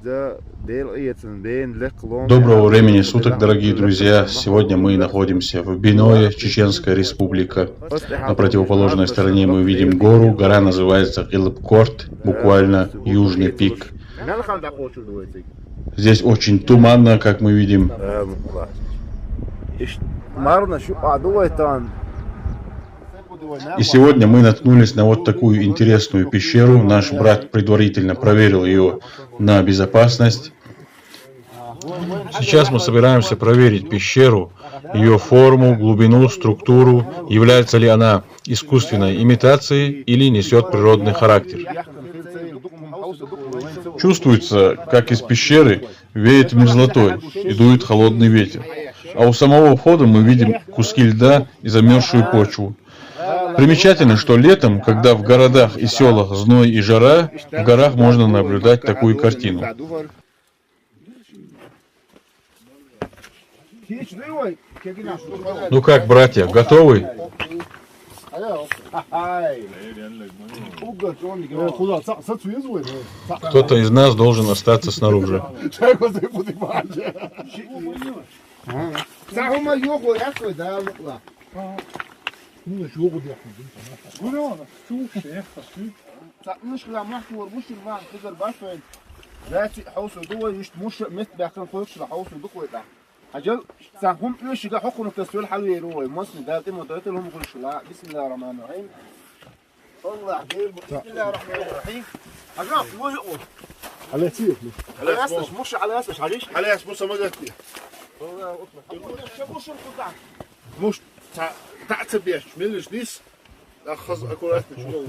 Доброго времени суток, дорогие друзья! Сегодня мы находимся в Биное, Чеченская Республика. На противоположной стороне мы видим гору. Гора называется Кылыпкорт, буквально Южный пик. Здесь очень туманно, как мы видим. И сегодня мы наткнулись на вот такую интересную пещеру. Наш брат предварительно проверил ее на безопасность. Сейчас мы собираемся проверить пещеру, ее форму, глубину, структуру, является ли она искусственной имитацией или несет природный характер. Чувствуется, как из пещеры веет мерзлотой и дует холодный ветер. А у самого входа мы видим куски льда и замерзшую почву. Примечательно, что летом, когда в городах и селах зной и жара, в горах можно наблюдать такую картину. Ну как, братья, готовы? Кто-то из нас должен остаться снаружи. عجل سهم ليش جا حكم التسويل حلوي روي مصني ده تم ودرت لهم كل شيء لا بسم الله الرحمن الرحيم الله حبيب بسم الله الرحمن الرحيم اجرب مو يقول على يسير على يسش مش على يسش عليش على يسش مش ما جت والله اطلع مش القطع مش تعتب ياش من الجديس اخذ اكلات شنو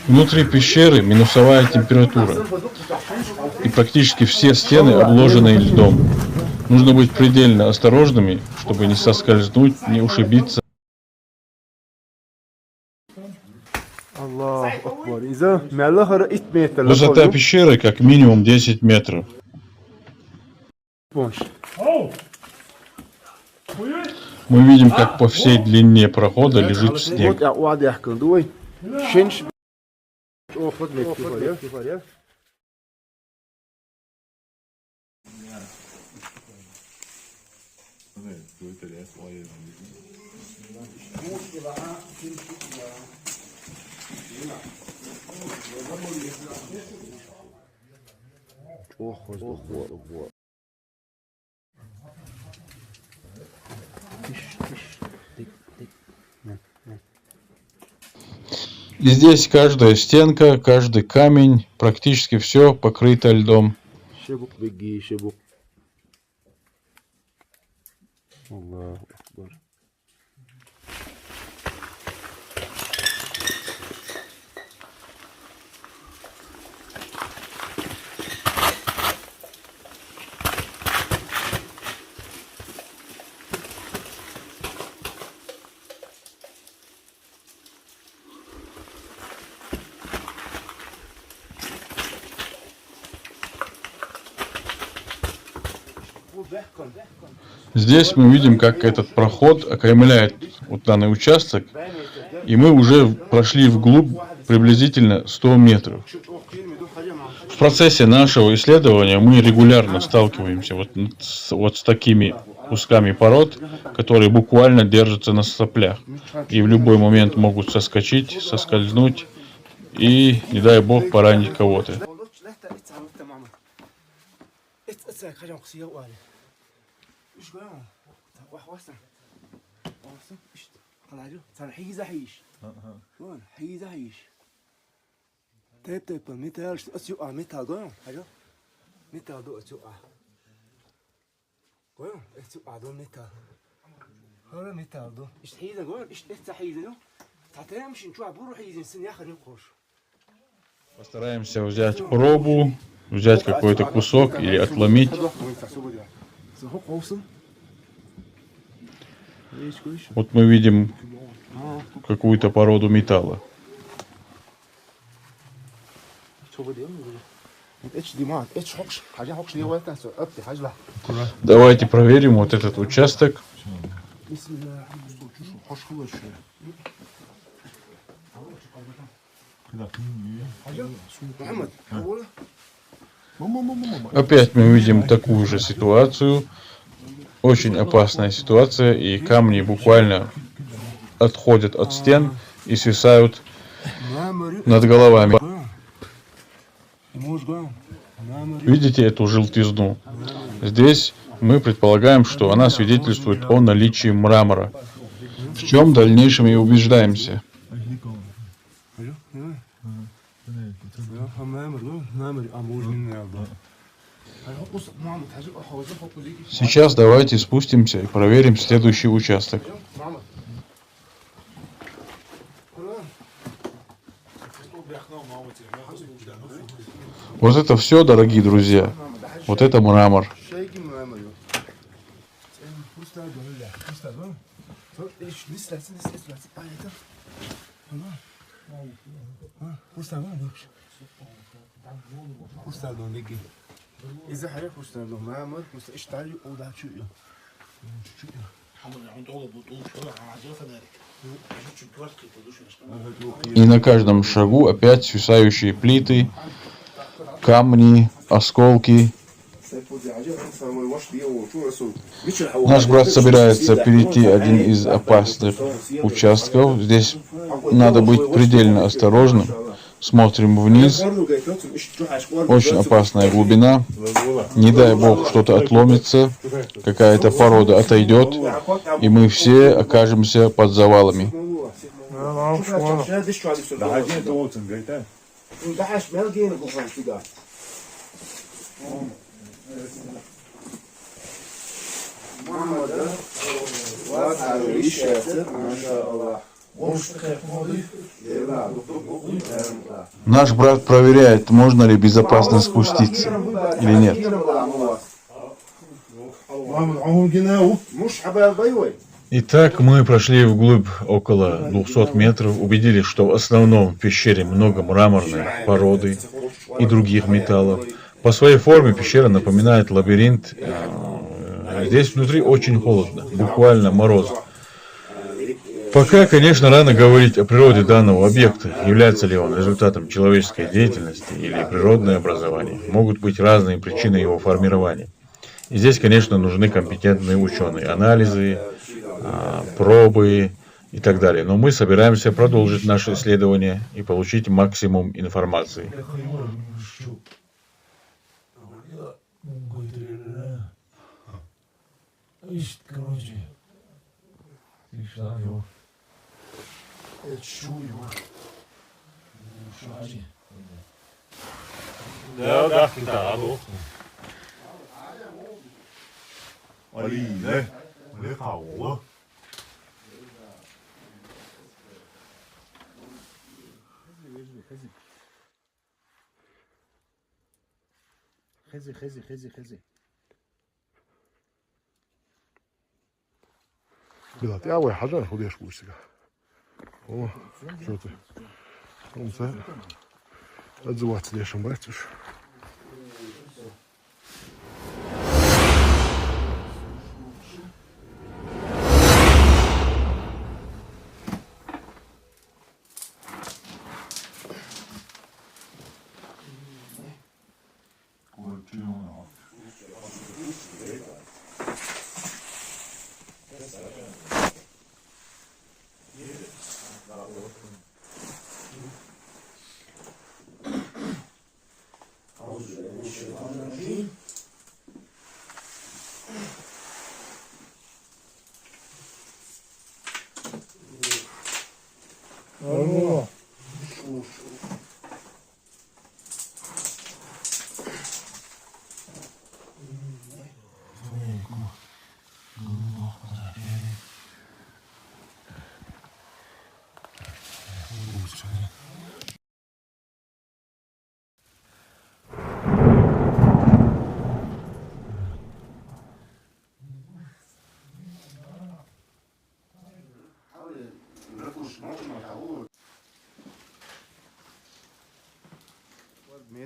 Внутри пещеры минусовая температура, и практически все стены обложены льдом. Нужно быть предельно осторожными, чтобы не соскользнуть, не ушибиться. Высота пещеры как минимум 10 метров. Мы видим, как по всей длине прохода лежит снег. И здесь каждая стенка, каждый камень, практически все покрыто льдом. Здесь мы видим, как этот проход окаймляет вот данный участок, и мы уже прошли вглубь приблизительно 100 метров. В процессе нашего исследования мы регулярно сталкиваемся вот с такими кусками пород, которые буквально держатся на соплях, и в любой момент могут соскочить, соскользнуть и, не дай бог, поранить кого-то. ايش قولوا وحوسه وحوسه ايش طلعوا صار حيزه حيش وين حيزه حيش تيب ميتال اسيو ميتال قولوا حاجه ميتال دو اسيو قولوا اسيو دو ميتال هذا ميتالدو ايش حيدا قول ايش حيدا تعتمش نشوف بروح يزين سن ياخذ نقوش. Постараемся взять пробу, взять какой-то кусок или отломить. Вот мы видим какую-то породу металла. Давайте проверим вот этот участок. Опять мы видим такую же ситуацию. Очень опасная ситуация, и камни буквально отходят от стен и свисают над головами. Видите эту желтизну? Здесь мы предполагаем, что она свидетельствует о наличии мрамора. В чем в дальнейшем и убеждаемся. Сейчас давайте спустимся и проверим следующий участок. Вот это все, дорогие друзья, вот это мрамор. И на каждом шагу опять свисающие плиты, камни, осколки. Наш брат собирается перейти один из опасных участков. Здесь надо быть предельно осторожным. Смотрим вниз. Очень опасная глубина. Не дай бог что-то отломится, какая-то порода отойдет, и мы все окажемся под завалами. Наш брат проверяет, можно ли безопасно спуститься или нет. Итак, мы прошли вглубь около 200 метров, убедились, что в основном в пещере много мраморной породы и других металлов. По своей форме пещера напоминает лабиринт. Здесь внутри очень холодно, буквально мороз. Пока, конечно, рано говорить о природе данного объекта, является ли он результатом человеческой деятельности или природное образование. Могут быть разные причины его формирования. И здесь, конечно, нужны компетентные ученые, анализы, пробы и так далее. Но мы собираемся продолжить наше исследование и получить максимум информации. خزي Bila ti ovo je hađar, hodiješ kući ga. Ovo, što ti? Ovo se... Odzuvac liješom brećuš.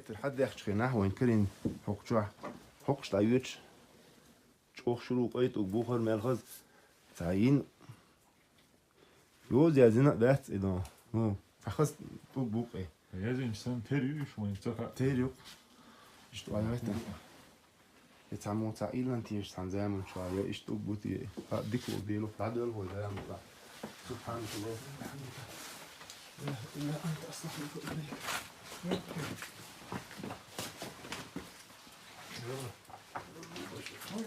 متر حد يخش خناه وين كرين حقش تعيش شوخ شروع قيت وبوخر ملخز تعيين يوز يا زنا دات إذا نو فخص بوق إيه Ja insan teriyor şu an çok. تيريو اشتو على متى يتعمو تعيل انت يش تنزامن شوية اشتو بوتي ديكو ديلو بعدل هو ده يعمل سبحان الله لا انت اصلا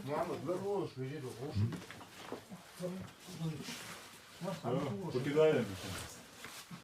محمد بالروش بيجي له روش Покидає.